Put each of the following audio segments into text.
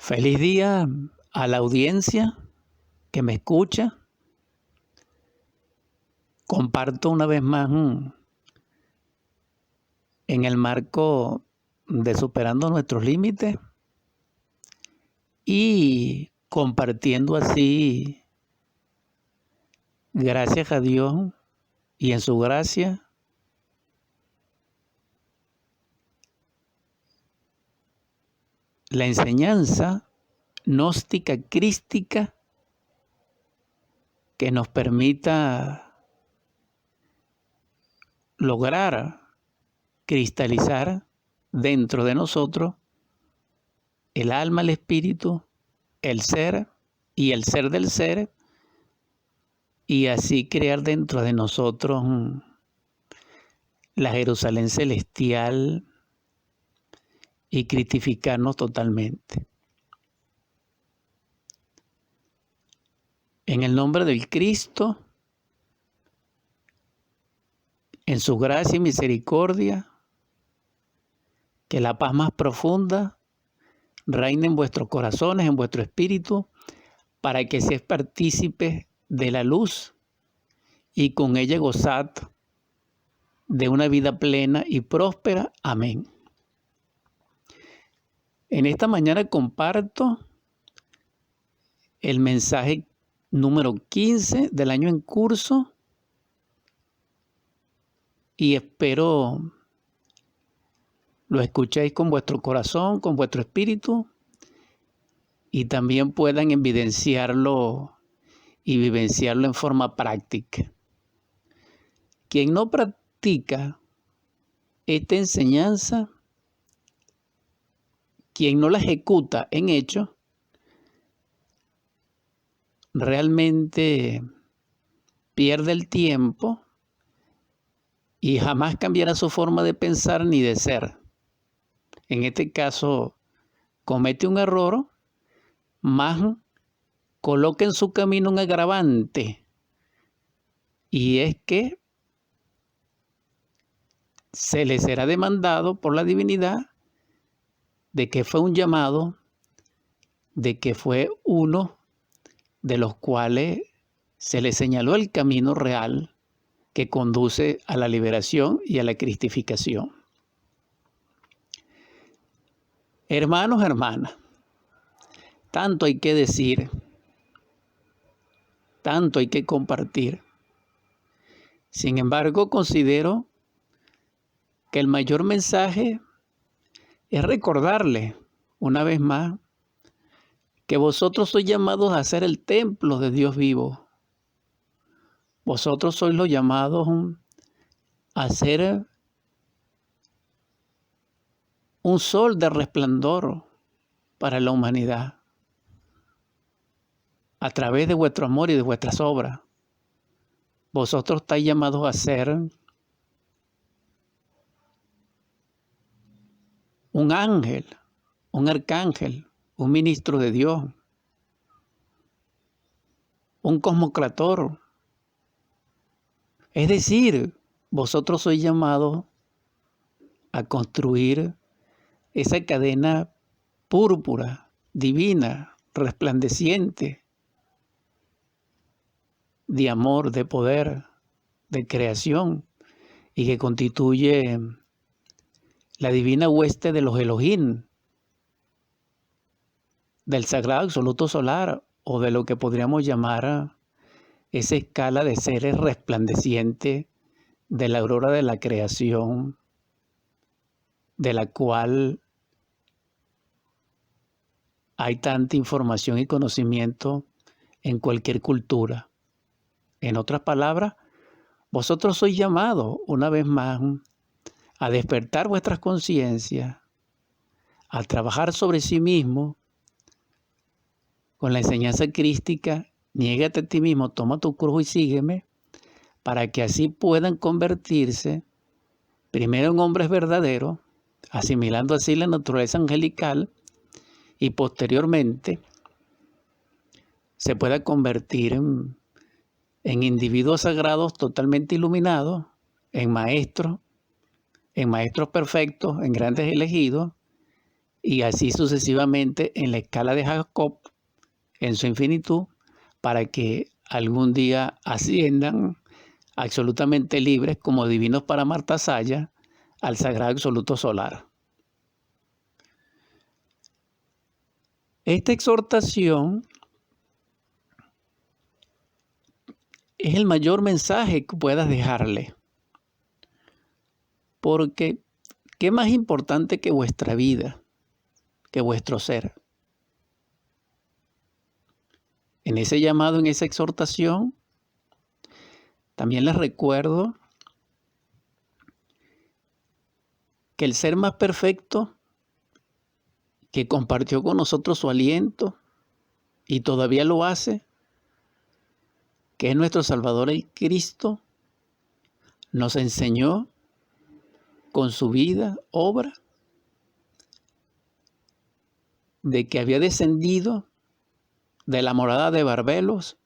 Feliz día a la audiencia que me escucha. Comparto una vez más en el marco de Superando Nuestros Límites y compartiendo así, gracias a Dios y en su gracia, la enseñanza gnóstica crística que nos permita lograr cristalizar dentro de nosotros el alma, el espíritu, el ser y el ser del ser, y así crear dentro de nosotros la Jerusalén celestial y cristificarnos totalmente. En el nombre del Cristo, en su gracia y misericordia, que la paz más profunda reine en vuestros corazones, en vuestro espíritu, para que seáis partícipes de la luz y con ella gozad de una vida plena y próspera. Amén. En esta mañana comparto el mensaje número 15 del año en curso y espero lo escuchéis con vuestro corazón, con vuestro espíritu, y también puedan evidenciarlo y vivenciarlo en forma práctica. Quien no practica esta enseñanza, quien no la ejecuta en hecho, realmente pierde el tiempo y jamás cambiará su forma de pensar ni de ser. En este caso, comete un error, más coloca en su camino un agravante, y es que se le será demandado por la divinidad de que fue un llamado, de que fue uno de los cuales se le señaló el camino real que conduce a la liberación y a la cristificación. Hermanos, hermanas, tanto hay que decir, tanto hay que compartir. Sin embargo, considero que el mayor mensaje es recordarles una vez más que vosotros sois llamados a ser el templo de Dios vivo. Vosotros sois los llamados a ser un sol de resplandor para la humanidad a través de vuestro amor y de vuestras obras. Vosotros estáis llamados a ser un ángel, un arcángel, un ministro de Dios, un cosmocrator. Es decir, vosotros sois llamados a construir esa cadena púrpura, divina, resplandeciente, de amor, de poder, de creación, y que constituye la divina hueste de los Elohim, del sagrado absoluto solar, o de lo que podríamos llamar esa escala de seres resplandecientes de la aurora de la creación, de la cual hay tanta información y conocimiento en cualquier cultura. En otras palabras, vosotros sois llamados, una vez más, a despertar vuestras conciencias, a trabajar sobre sí mismo con la enseñanza crística: niégate a ti mismo, toma tu cruz y sígueme, para que así puedan convertirse primero en hombres verdaderos, asimilando así la naturaleza angelical, y posteriormente se pueda convertir en individuos sagrados totalmente iluminados, en maestros perfectos, en grandes elegidos, y así sucesivamente en la escala de Jacob, en su infinitud, para que algún día asciendan absolutamente libres como divinos para Martasaya al sagrado absoluto solar. Esta exhortación es el mayor mensaje que puedas dejarle, porque ¿qué más importante que vuestra vida, que vuestro ser? En ese llamado, en esa exhortación, también les recuerdo que el ser más perfecto que compartió con nosotros su aliento y todavía lo hace, que es nuestro Salvador el Cristo, nos enseñó con su vida, obra, de que había descendido de la morada de Barbelos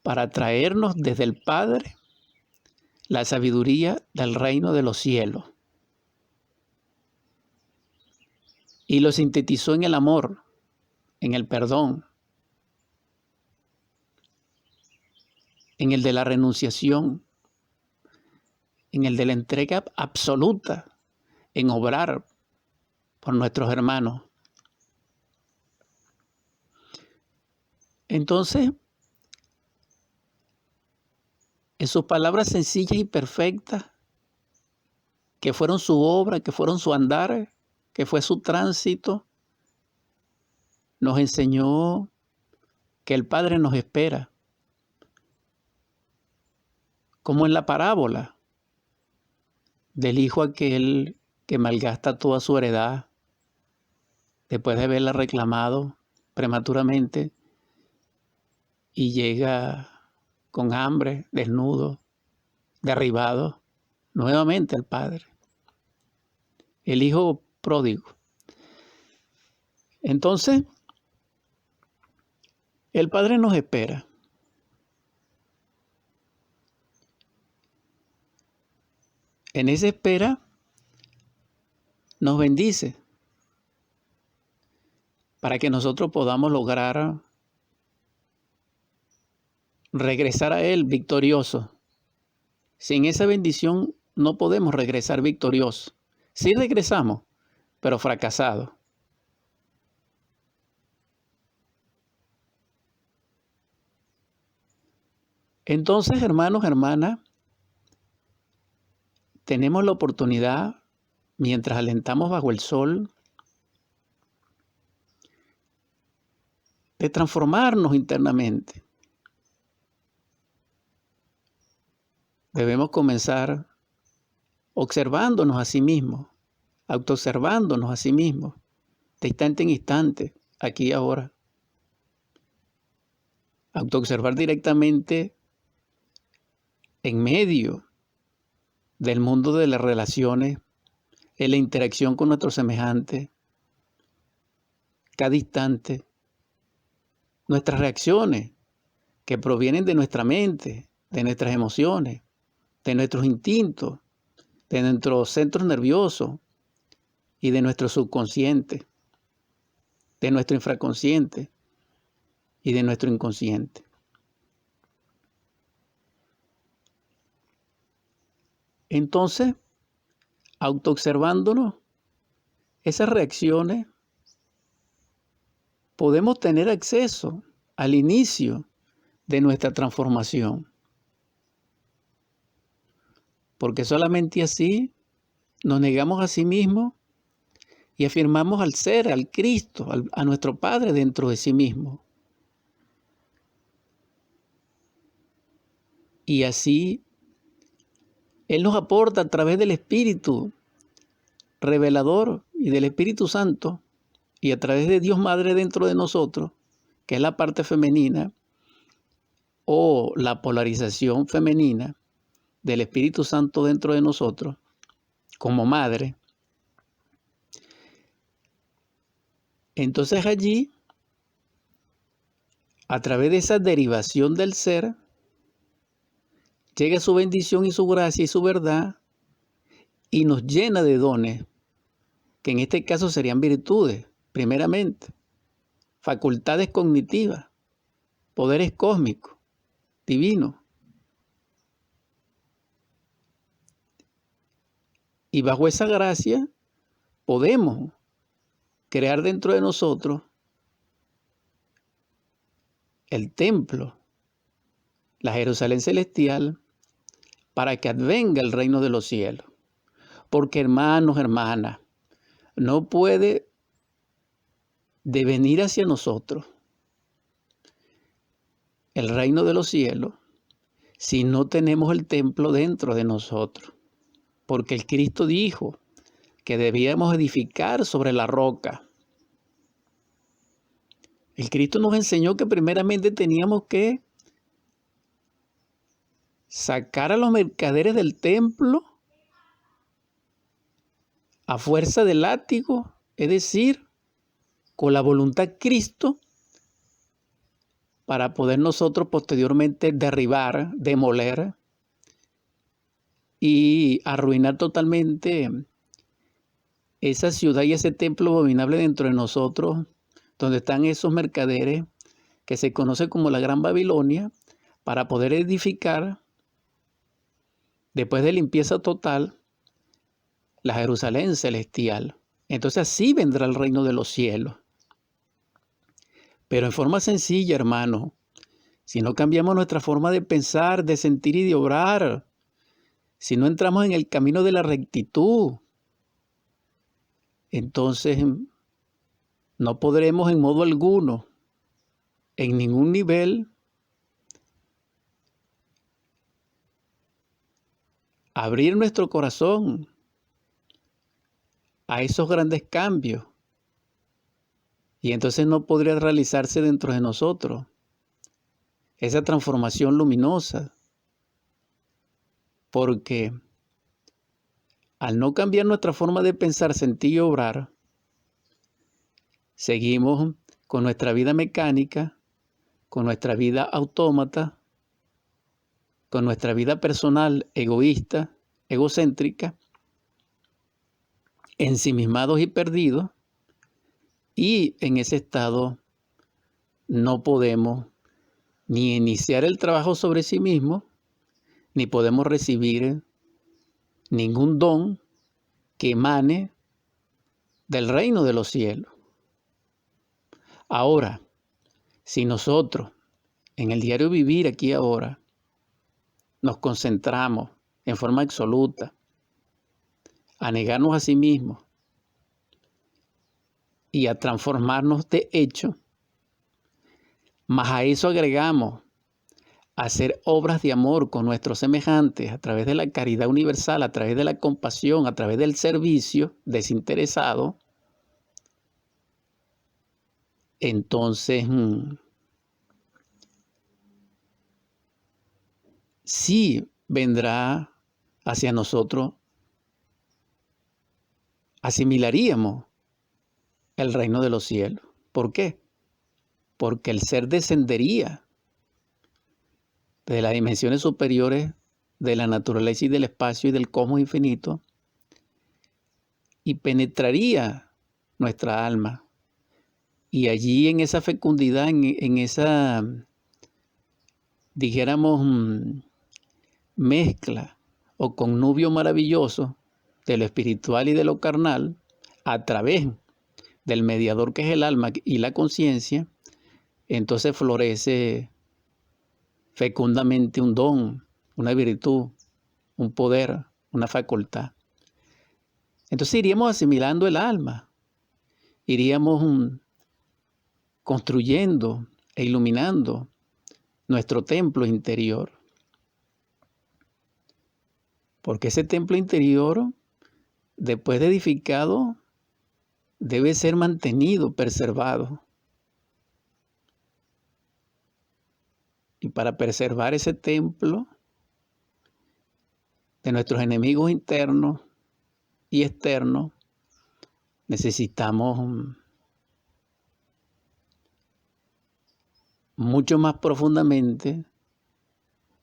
para traernos desde el Padre la sabiduría del reino de los cielos. Y lo sintetizó en el amor, en el perdón, en el de la renunciación, en el de la entrega absoluta, en obrar por nuestros hermanos. Entonces, en sus palabras sencillas y perfectas, que fueron su obra, que fueron su andar, que fue su tránsito, nos enseñó que el Padre nos espera, como en la parábola del hijo aquel que malgasta toda su heredad después de haberla reclamado prematuramente y llega con hambre, desnudo, derribado, nuevamente al Padre. El hijo pródigo. Entonces, el Padre nos espera. En esa espera nos bendice para que nosotros podamos lograr regresar a Él victorioso. Sin esa bendición no podemos regresar victoriosos. Sí regresamos, pero fracasados. Entonces, hermanos, hermanas, tenemos la oportunidad, mientras alentamos bajo el sol, de transformarnos internamente. Debemos comenzar observándonos a sí mismos, autoobservándonos a sí mismos, de instante en instante, aquí y ahora. Autoobservar directamente en medio del mundo de las relaciones, en la interacción con nuestros semejantes, cada instante, nuestras reacciones que provienen de nuestra mente, de nuestras emociones, de nuestros instintos, de nuestros centros nerviosos y de nuestro subconsciente, de nuestro infraconsciente y de nuestro inconsciente. Entonces, autoobservándonos esas reacciones, podemos tener acceso al inicio de nuestra transformación. Porque solamente así nos negamos a sí mismos y afirmamos al ser, al Cristo, a nuestro Padre dentro de sí mismo. Y así Él nos aporta a través del Espíritu revelador y del Espíritu Santo y a través de Dios Madre dentro de nosotros, que es la parte femenina o la polarización femenina del Espíritu Santo dentro de nosotros, como madre. Entonces allí, a través de esa derivación del ser, llega su bendición y su gracia y su verdad y nos llena de dones que en este caso serían virtudes, primeramente, facultades cognitivas, poderes cósmicos, divinos. Y bajo esa gracia podemos crear dentro de nosotros el templo, la Jerusalén celestial, para que advenga el reino de los cielos. Porque, hermanos, hermanas, no puede devenir hacia nosotros el reino de los cielos si no tenemos el templo dentro de nosotros. Porque el Cristo dijo que debíamos edificar sobre la roca. El Cristo nos enseñó que primeramente teníamos que sacar a los mercaderes del templo a fuerza de látigo, es decir, con la voluntad de Cristo, para poder nosotros posteriormente derribar, demoler y arruinar totalmente esa ciudad y ese templo abominable dentro de nosotros, donde están esos mercaderes que se conoce como la Gran Babilonia, para poder edificar, después de limpieza total, la Jerusalén celestial. Entonces así vendrá el reino de los cielos. Pero en forma sencilla, hermano, si no cambiamos nuestra forma de pensar, de sentir y de obrar, si no entramos en el camino de la rectitud, entonces no podremos en modo alguno, en ningún nivel, abrir nuestro corazón a esos grandes cambios. Y entonces no podría realizarse dentro de nosotros esa transformación luminosa. Porque al no cambiar nuestra forma de pensar, sentir y obrar, seguimos con nuestra vida mecánica, con nuestra vida autómata, con nuestra vida personal egoísta, egocéntrica, ensimismados y perdidos, y en ese estado no podemos ni iniciar el trabajo sobre sí mismo, ni podemos recibir ningún don que emane del reino de los cielos. Ahora, si nosotros en el diario vivir aquí ahora nos concentramos en forma absoluta a negarnos a sí mismos y a transformarnos de hecho, más a eso agregamos hacer obras de amor con nuestros semejantes a través de la caridad universal, a través de la compasión, a través del servicio desinteresado, entonces sí vendrá hacia nosotros, asimilaríamos el reino de los cielos. ¿Por qué? Porque el ser descendería de las dimensiones superiores de la naturaleza y del espacio y del cosmos infinito y penetraría nuestra alma. Y allí en esa fecundidad, en esa, dijéramos, mezcla o connubio maravilloso de lo espiritual y de lo carnal, a través del mediador que es el alma y la conciencia, entonces florece fecundamente un don, una virtud, un poder, una facultad. Entonces iríamos asimilando el alma, iríamos construyendo e iluminando nuestro templo interior. Porque ese templo interior, después de edificado, debe ser mantenido, preservado. Y para preservar ese templo de nuestros enemigos internos y externos, necesitamos mucho más profundamente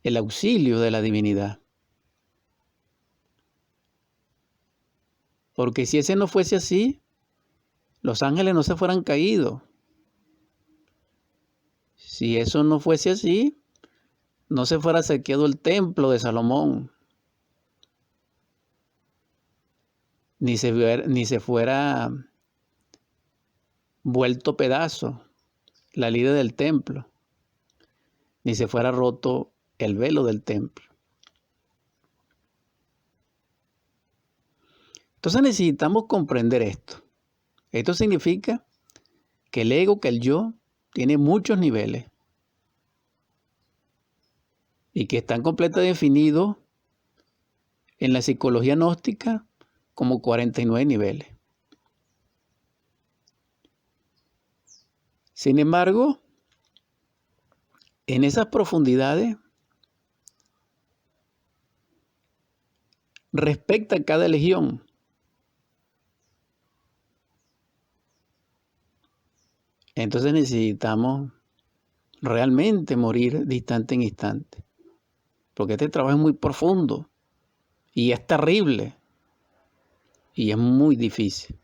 el auxilio de la divinidad. Porque si ese no fuese así, los ángeles no se fueran caídos. Si eso no fuese así, no se fuera saqueado el templo de Salomón, ni se fuera vuelto pedazo la lira del templo, ni se fuera roto el velo del templo. Entonces necesitamos comprender esto. Esto significa que el ego, que el yo, tiene muchos niveles y que están completamente definidos en la psicología gnóstica como 49 niveles. Sin embargo, en esas profundidades, respecta a cada legión. Entonces necesitamos realmente morir de instante en instante, porque este trabajo es muy profundo y es terrible y es muy difícil.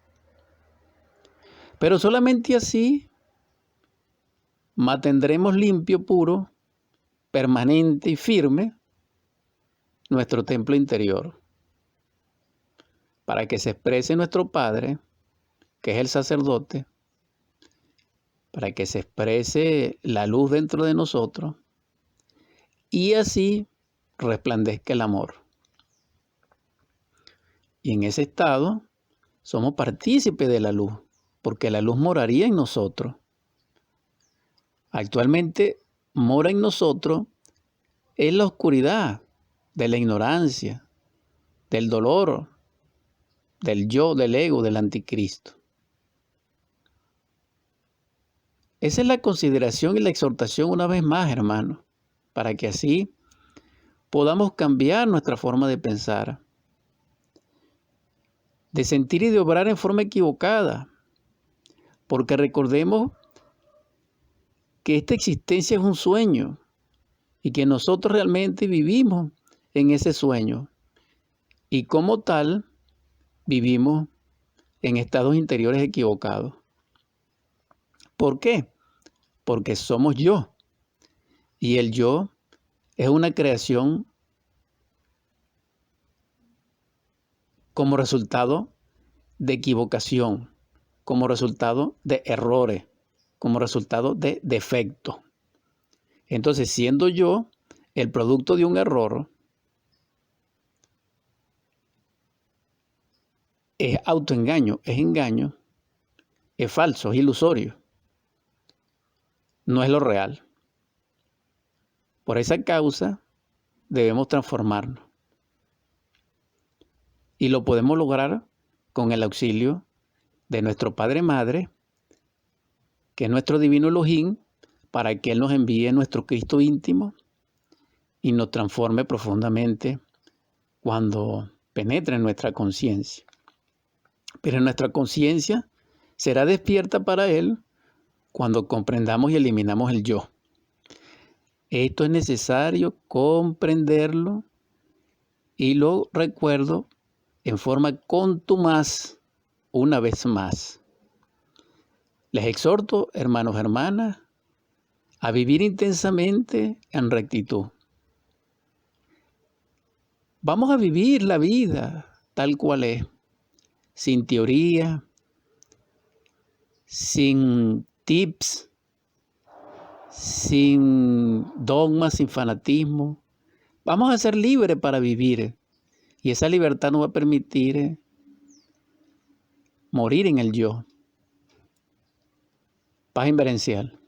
Pero solamente así mantendremos limpio, puro, permanente y firme nuestro templo interior, para que se exprese nuestro Padre, que es el sacerdote, para que se exprese la luz dentro de nosotros y así resplandezca el amor. Y en ese estado somos partícipes de la luz, porque la luz moraría en nosotros. Actualmente mora en nosotros es la oscuridad de la ignorancia, del dolor, del yo, del ego, del anticristo. Esa es la consideración y la exhortación una vez más, hermanos, para que así podamos cambiar nuestra forma de pensar, de sentir y de obrar en forma equivocada, porque recordemos que esta existencia es un sueño y que nosotros realmente vivimos en ese sueño y como tal vivimos en estados interiores equivocados. ¿Por qué? Porque somos yo y el yo es una creación como resultado de equivocación, como resultado de errores, como resultado de defectos. Entonces, siendo yo el producto de un error, es autoengaño, es engaño, es falso, es ilusorio, no es lo real. Por esa causa debemos transformarnos. Y lo podemos lograr con el auxilio de nuestro Padre Madre, que es nuestro divino Elohim, para que Él nos envíe nuestro Cristo íntimo y nos transforme profundamente cuando penetre en nuestra conciencia. Pero nuestra conciencia será despierta para Él cuando comprendamos y eliminamos el yo. Esto es necesario comprenderlo y lo recuerdo en forma contumaz una vez más. Les exhorto, hermanos, hermanas, a vivir intensamente en rectitud. Vamos a vivir la vida tal cual es, sin teoría, sin tips, sin dogmas, sin fanatismo. Vamos a ser libres para vivir y esa libertad nos va a permitir morir en el yo. Paz inverencial.